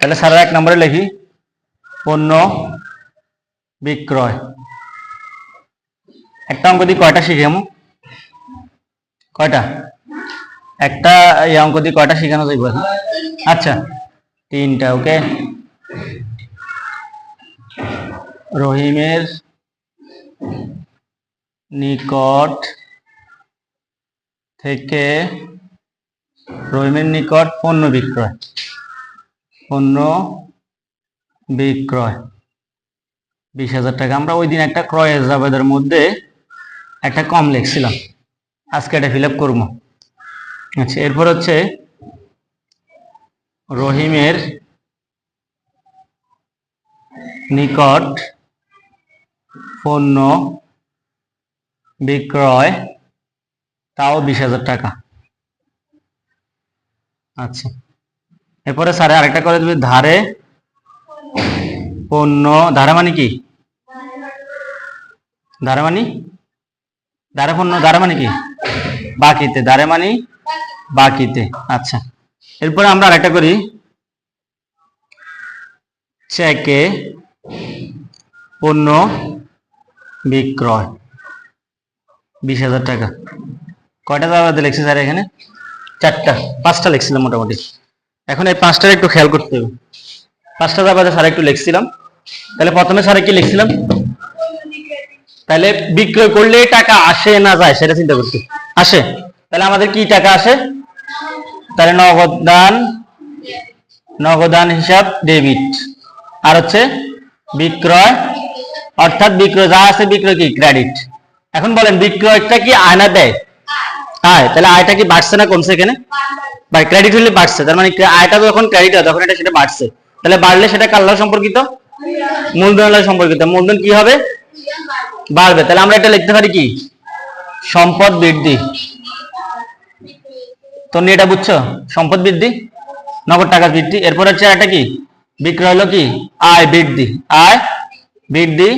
তাহলে সারা 1 নম্বরে লিখি পণ্য বিক্রয়। একটা অঙ্ক দিয়ে কয়টা শিখাম? কয়টা? একটা এই অঙ্ক দিয়ে কয়টা শেখানো যাইব? আচ্ছা 3টা। ওকে, রহিমের নিকট থেকে পণ্য বিক্রয় 20,000 টাকা। আমরা ওই দিন একটা ক্রয়ের জাবেদের মধ্যে একটা কম লিখছিলাম, আজকে এটা ফিল আপ করবো। আচ্ছা, এরপর হচ্ছে রহিমের নিকট পণ্য বিক্রয় তাও 20,000 টাকা। আচ্ছা, এরপরে স্যার আরেকটা করে দেবে, ধারে পণ্য, ধারে মানে কি? ধারে মানে কি? বাকিতে। ধারে মানে বাকিতে। আচ্ছা, এরপরে আমরা আরেকটা করি, চেকে পণ্য বিক্রয় 20,000 টাকা। কয়টা জায়গাতে লিখছি স্যার? এখানে 4টা, 5টা লিখছিলাম মোটামুটি। এখন এই 5টার একটু খেয়াল করতে হবে। 5টা জায়গাতে স্যার একটু লিখছিলাম। তাহলে প্রথমে স্যার কি লিখছিলাম? তাহলে বিক্রয় করলে টাকা আসে না যায় সেটা চিন্তা করতে। আসে। তাহলে আমাদের কি টাকা আসে? তাহলে নগদান হিসাব ডেবিট, আর হচ্ছে বিক্রয়, অর্থাৎ বিক্রয় যা আছে বিক্রয় কি ক্রেডিট। এখন বলেন বিক্রয়টা কি আয় না দেয়? আয়। তাহলে আয়টা কি বাড়ছে না কমছে? এখানে বা ক্রেডিট হলে বাড়ছে, তার মানে আয়টা যখন ক্রেডিট হয় তখন এটা সেটা বাড়ছে। তাহলে বাড়লে সেটা কার সাথে সম্পর্কিত? মূলধনের সাথে সম্পর্কিত। মূলধন কি হবে? বাড়বে। তাহলে আমরা এটা লিখতে পারি কি? সম্পদ বৃদ্ধি। তো এটা বুঝছো? সম্পদ বৃদ্ধি, নগদ টাকা বৃদ্ধি। এরপর হচ্ছে এটা কি? বিক্রয় হলো কি? আয় বৃদ্ধি। আয় বৃদ্ধি।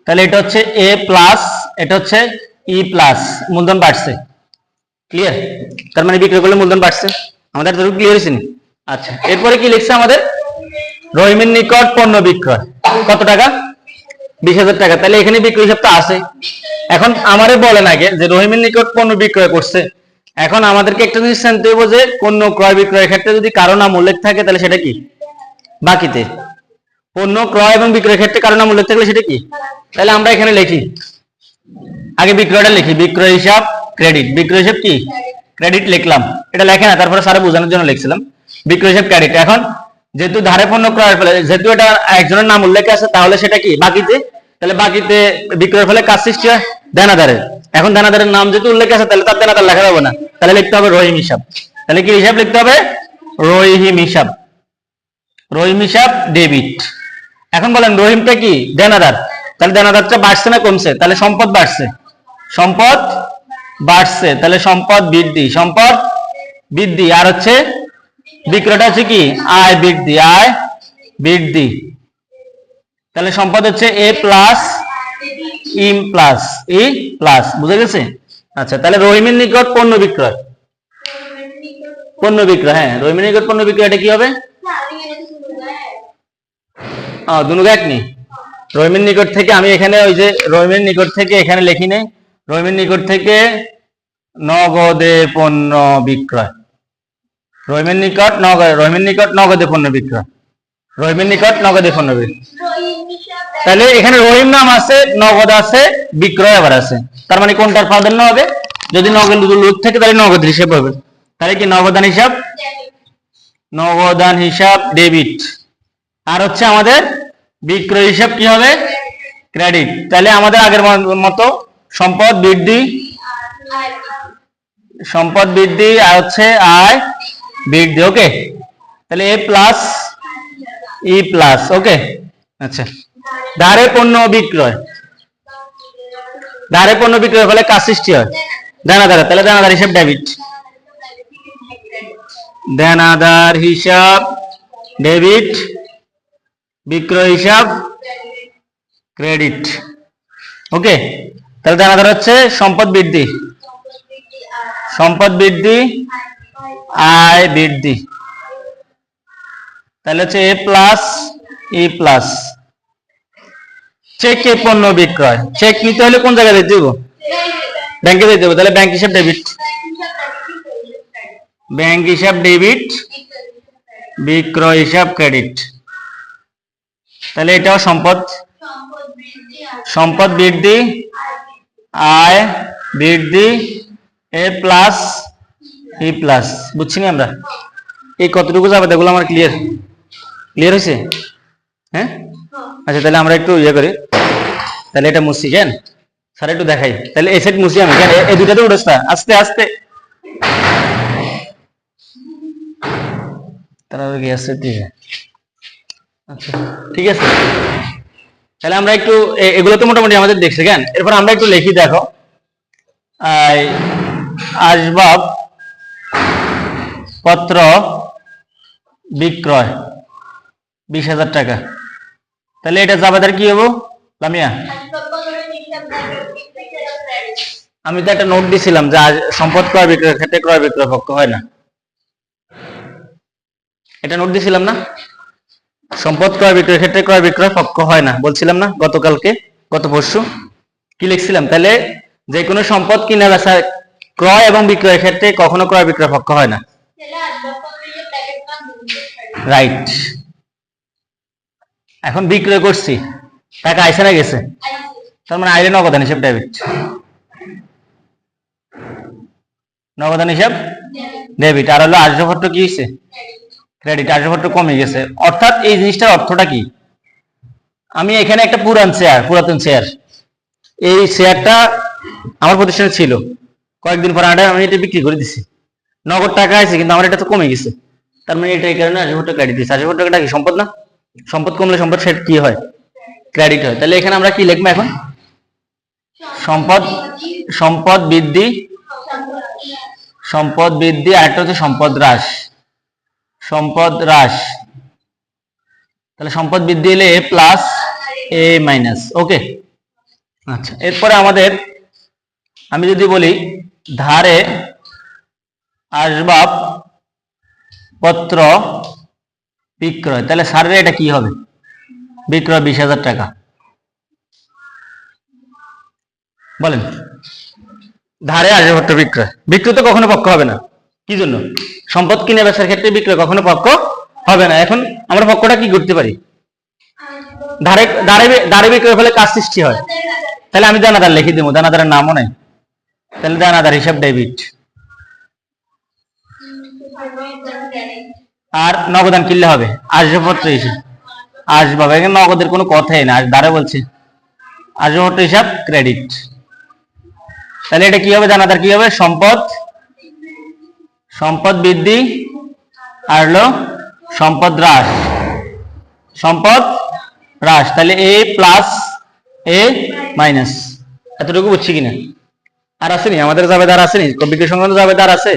তাহলে এটা হচ্ছে এ প্লাস, এটা হচ্ছে ই প্লাস, মূলধন বাড়ছে। ক্লিয়ার? তার মানে বিক্রয় করলে মূলধন বাড়ছে। আমাদের তো ক্লিয়ার হয়েছে। আচ্ছা, এরপরে কি লিখছে আমাদের? রহিমের নিকট পণ্য বিক্রয় কত টাকা? 20,000 টাকা। তাহলে এখানে বিক্রয় হিসাব তো আছে। এখন আমারে বলেন আগে যে রহিমের নিকট পণ্য বিক্রয় করছে। এখন আমাদেরকে একটা জিনিস জানতে হবে যে পণ্য ক্রয় বিক্রয়ের ক্ষেত্রে যদি কারো নাম উল্লেখ থাকে তাহলে সেটা কি? বাকিতে। পণ্য ক্রয় এবং বিক্রয়ের ক্ষেত্রে কারো নাম উল্লেখ থাকলে সেটা কি? তাহলে আমরা এখানে লিখি, আগে বিক্রয়টা লিখি, বিক্রয় হিসাব ক্রেডিট। বিক্রয় হিসাব কি? ক্রেডিট লিখলাম। এটা লেখে না, তারপরে স্যার বোঝানোর জন্য লিখছিলাম বিক্রয় হিসাব ক্রেডিট। এখন যেহেতু ধারে পণ্য ক্রয়ের ফলে যেহেতু এটা একজনের নাম উল্লেখ আছে তাহলে সেটা কি? বাকিতে। তাহলে বাকিতে বিক্রয়ের ফলে কাজ সৃষ্টি হয় দেনাদারের। এখন দেনাদারের নাম যেহেতু উল্লেখ আছে তাহলে তার দেনাদার লেখা যাবে না, তাহলে লিখতে হবে রহিম হিসাব। তাহলে কি হিসাব লিখতে হবে? রহিম হিসাব। রহিম হিসাব ডেবিট। এখন বলেন রহিমটা কি? দেনাদার। তাহলে দেনাদারটা বাড়ছে না কমছে? তাহলে সম্পদ বাড়ছে। সম্পদ বাড়ছে, তাহলে সম্পদ বৃদ্ধি। সম্পদ বৃদ্ধি। আর হচ্ছে বিক্রয়টা হচ্ছে কি? আয় বৃদ্ধি। আয় বৃদ্ধি। তাহলে সম্পদ হচ্ছে এ plus E plus E plus. বুঝে গেছে? আচ্ছা, তাহলে রহিমের নিকট পণ্য বিক্রয়। পণ্য বিক্রয়, হ্যাঁ, রহিমের নিকট পণ্য বিক্রয়, এটা কি হবে? দুটো এক নেই। রহিমের নিকট থেকে আমি এখানে ওই যে রহিমের নিকট থেকে এখানে লিখি নেই, রহিমের নিকট থেকে নগদে পণ্য বিক্রয়। রহিমের নিকট নগদে পণ্য বিক্রয়। রহিমের নিকট নগদে পণ্য বিক্রয়। তাহলে এখানে রহিম নাম আছে, নগদ আছে, বিক্রয় আবার আছে। তার মানে কোনটার প্রাধান্য হবে? যদি নগদ লোক থাকে তাহলে নগদ হিসাব হবে। তাহলে কি নগদান হিসাব ডেবিট। আর হচ্ছে আমাদের বিক্রয় হিসাব কি হবে? ক্রেডিট। তাহলে আমাদের আগের মতো সম্পদ বৃদ্ধি আর হচ্ছে আয় বৃদ্ধি। ওকে, তাহলে এ প্লাস ই প্লাস। ওকে, আচ্ছা, ধারে পণ্য বিক্রয়। ধারে পণ্য বিক্রয় ফলে কাজ সৃষ্টি হয় দেনাদার। তাহলে দেনাদার হিসাব ডেবিট। দেনাদার হিসাব ডেবিট, বিক্রয় হিসাব ক্রেডিট। ওকে, তাহলে দেনাদার হচ্ছে সম্পদ বৃদ্ধি, আয় বৃদ্ধি। তাহলে হচ্ছে এ প্লাস ই প্লাস চেকে পণ্য বিক্রয়। চেক নিতে হলে কোন জায়গায় দিতে দেবো? ব্যাংকে দিতে দেবো। তাহলে ব্যাংক হিসাব ডেবিট, ব্যাংক হিসাব ডেবিট, বিক্রয় হিসাব ক্রেডিট। তাহলে এটাও সম্পদ, সম্পদ বৃদ্ধি, আয় বৃদ্ধি, এ প্লাস ই প্লাস। বুঝছি না আমরা? এই কতটুকু যাবে দেখলো আমার ক্লিয়ার, ক্লিয়ার হয়েছে? হ্যাঁ, আচ্ছা তাহলে আমরা একটু ইয়ে করি, তাহলে এটা মুছি কেন স্যার একটু দেখাই। তাহলে এই সেট মুছি আমি কেন, এই দুইটা তো উঠেছে আস্তে আস্তে তারা গিয়েছে। আচ্ছা ঠিক আছে, তাহলে আমরা একটু এগুলো তো মোটামুটি আমাদের দেখছে কেন। এরপর আমরা একটু লিখি, দেখো আসবাব পত্র বিক্রয় 20,000 টাকা। তাহলে এটা জাবেদার কি হবো লামিয়া? আমি তো একটা নোট দিছিলাম যে সম্পদ ক্রয় বিক্রয়ের ক্ষেত্রে ক্রয় বিক্রয় পক্ষ হয় না, এটা নোট দিছিলাম না? সম্পদ ক্রয় বিক্রয়ের ক্ষেত্রে ক্রয় বিক্রয় পক্ষ হয় না বলছিলাম না গতকালকে, গত পরশু কি লিখছিলাম? তাহলে যে কোনো সম্পদ কিনা বেচা ক্রয় এবং বিক্রয়ের ক্ষেত্রে কখনো ক্রয় বিক্রয় পক্ষ হয় না। রাইট। এখন বিক্রয় করছি, টাকা আইসে না গেছে? তার মানে আইলে নগদান হিসাব ডেবিট, নগদান হিসাব ডেবিট। আর হলো আসবাবপত্র কি হয়েছে? ক্রেডিট। আসবাবপত্র কমে গেছে। অর্থাৎ এই জিনিসটার অর্থটা কি? আমি এখানে একটা পুরাতন চেয়ার, এই শেয়ারটা আমার প্রতিষ্ঠানে ছিল, কয়েকদিন পর আমি এটা বিক্রি করে দিছি, নগদ টাকা আছে কিন্তু আমার এটা তো কমে গেছে। তার মানে এটা এই কারণে আসবাবপত্র ক্রেডিট দিচ্ছে। আসবাবপত্রটা কি সম্পদ না? সম্পদ কমলে সম্পদ সেট কি হয়? ক্রেডিট হয়। তাহলে এখানে আমরা কি লিখবো এখন? সম্পদ, সম্পদ বৃদ্ধি, সম্পদ বৃদ্ধি, আর একটা হচ্ছে সম্পদ হ্রাস, সম্পদ হ্রাস। তাহলে সম্পদ বৃদ্ধি হলে এ প্লাস এ মাইনাস। ওকে, আচ্ছা এরপরে আমাদের আমি যদি বলি ধারে আসবাব পত্র বিক্রয়, তাহলে স্যারের এটা কি হবে? বিক্রয় 20,000 টাকা। বলেন, ধারে আসবাবপত্র বিক্রয়, বিক্রয় তো কখনো পক্ষ হবে না। কি জন্য? সম্পদ কিনে বেচার ক্ষেত্রে বিক্রয় কখনো পক্ষ হবে না। এখন আমরা পক্ষটা কি করতে পারি? ধারে ধারে ধারে বিক্রয় ফলে কাজ সৃষ্টি হয়। তাহলে আমি দানাদার লিখে দেবো, দানাদারের নামও নাই, তাহলে দানাদার হিসাব ডেবিট। আর নগদান কিনলে হবে আসবাবপত্র হিসাব, আসবাব, এখানে নগদের কোনো কথাই না, ধারে বলছে আসবাবপত্র হিসাব ক্রেডিট। তাহলে এটা কি হবে? দানাদার কি হবে? সম্পদ, সম্পদ বৃদ্ধি, আর হলো সম্পদ হ্রাস, সম্পদ হ্রাস। তাহলে এ প্লাস এ মাইনাস। এতটুকু বুঝছি কিনা? আর আসেনি আমাদের জাবেদার? আসেনি বিক্রয় সংক্রান্ত জাবেদার আছে?